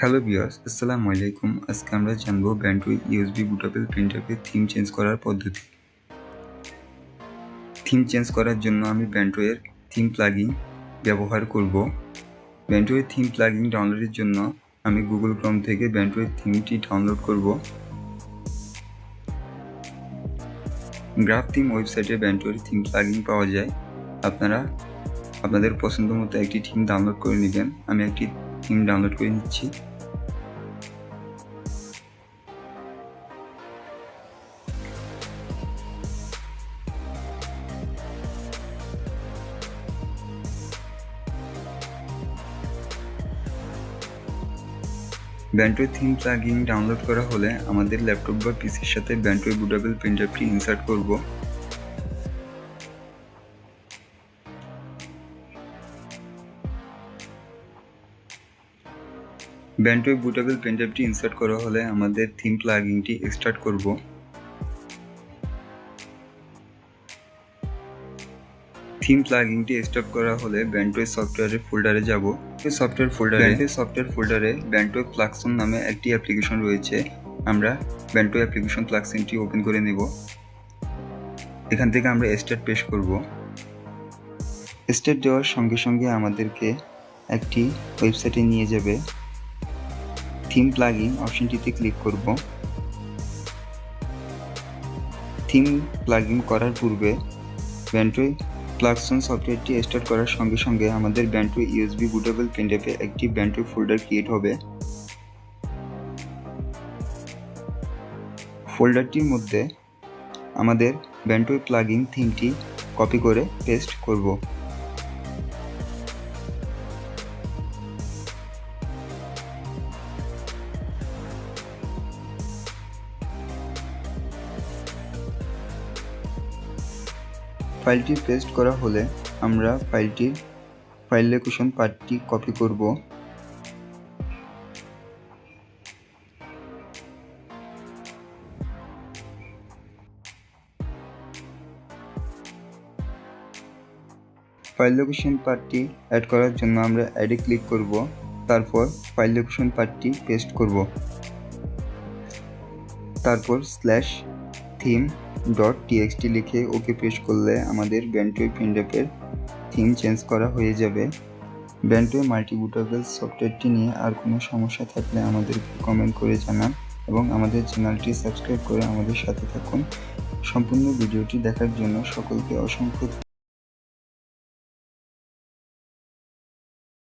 Hello viewers, আসসালামু আলাইকুম। আজকে আমরা জানবো ব্যান্ডউই ইউএসবি বুটেবল প্রিন্টারকে থিম চেঞ্জ করার পদ্ধতি। থিম চেঞ্জ করার জন্য আমি ব্যান্ডউইয়ের থিম প্লাগইন ব্যবহার করব। ব্যান্ডউইয়ের থিম প্লাগইন ডাউনলোডের জন্য আমি গুগল ক্রোম থেকে ব্যান্ডউইয়ের থিমটি ডাউনলোড করব। গ্রাফ থিম ওয়েবসাইটে ব্যান্ডউইয়ের থিম প্লাগইন পাওয়া যায়। আপনারা আপনাদের পছন্দ মতো একটি থিম ডাউনলোড করে নেবেন। আমি একটি থিম ডাউনলোড করে নিচ্ছি। ব্যান্ডউই থিম প্লাগইন ডাউনলোড করা হলে আমাদের ল্যাপটপ বা পিসির সাথে ব্যান্ডউই বুটেবল প্রিন্টারটি ইনসার্ট করব। ব্যান্ডউই বুটেবল প্রিন্টারটি ইনসার্ট করা হলে আমাদের থিম প্লাগইনটি স্টার্ট করব। থিম প্লাগইনটি স্টার্ট করা হলে ব্যান্ডউই সফটওয়্যারের ফোল্ডারে যাব। সফটওয়্যার ফোল্ডারে ব্যান্ডউই প্লাগসন নামে একটি অ্যাপ্লিকেশন রয়েছে। আমরা ব্যান্ডউই অ্যাপ্লিকেশন প্লাগসনটি ওপেন করে নেব। এখান থেকে আমরা স্টার্ট পেশ করব। স্টার্ট দেওয়ার সঙ্গে সঙ্গে আমাদেরকে একটি ওয়েবসাইটে নিয়ে যাবে। থিম প্লাগইন অপশনটিতে ক্লিক করব। থিম প্লাগইন করার পূর্বে ব্যান্ডউই প্লাগসন সফটওয়্যারটি স্টার্ট করার সঙ্গে সঙ্গে আমাদের ব্যান্ডউই ইউএসবি বুটেবল প্রিন্টারে একটি ব্যান্ডউই ফোল্ডার ক্রিয়েট হবে। ফোল্ডারটির মধ্যে আমাদের ব্যান্ডউই প্লাগইন থিমটি কপি করে পেস্ট করব। ফাইলটি পেস্ট করা হলে আমরা ফাইল লোকেশন পাথটি কপি করব। ফাইল লোকেশন পাথটি অ্যাড করার জন্য আমরা অ্যাডে ক্লিক করব। তারপর ফাইল লোকেশন পাথটি পেস্ট করব। তারপর /theme.txt লিখে ওকে পেস্ট করলে আমাদের ব্যান্ডউই প্রিন্টারের থিম চেঞ্জ করা হয়ে যাবে। ব্যান্ডউই মাল্টি বুটেবল সফটওয়্যারটি নিয়ে আর কোনো সমস্যা থাকলে আমাদেরকে কমেন্ট করে জানান এবং আমাদের চ্যানেলটি সাবস্ক্রাইব করে আমাদের সাথে থাকুন। সম্পূর্ণ ভিডিওটি দেখার জন্য সকলকে অসংখ্য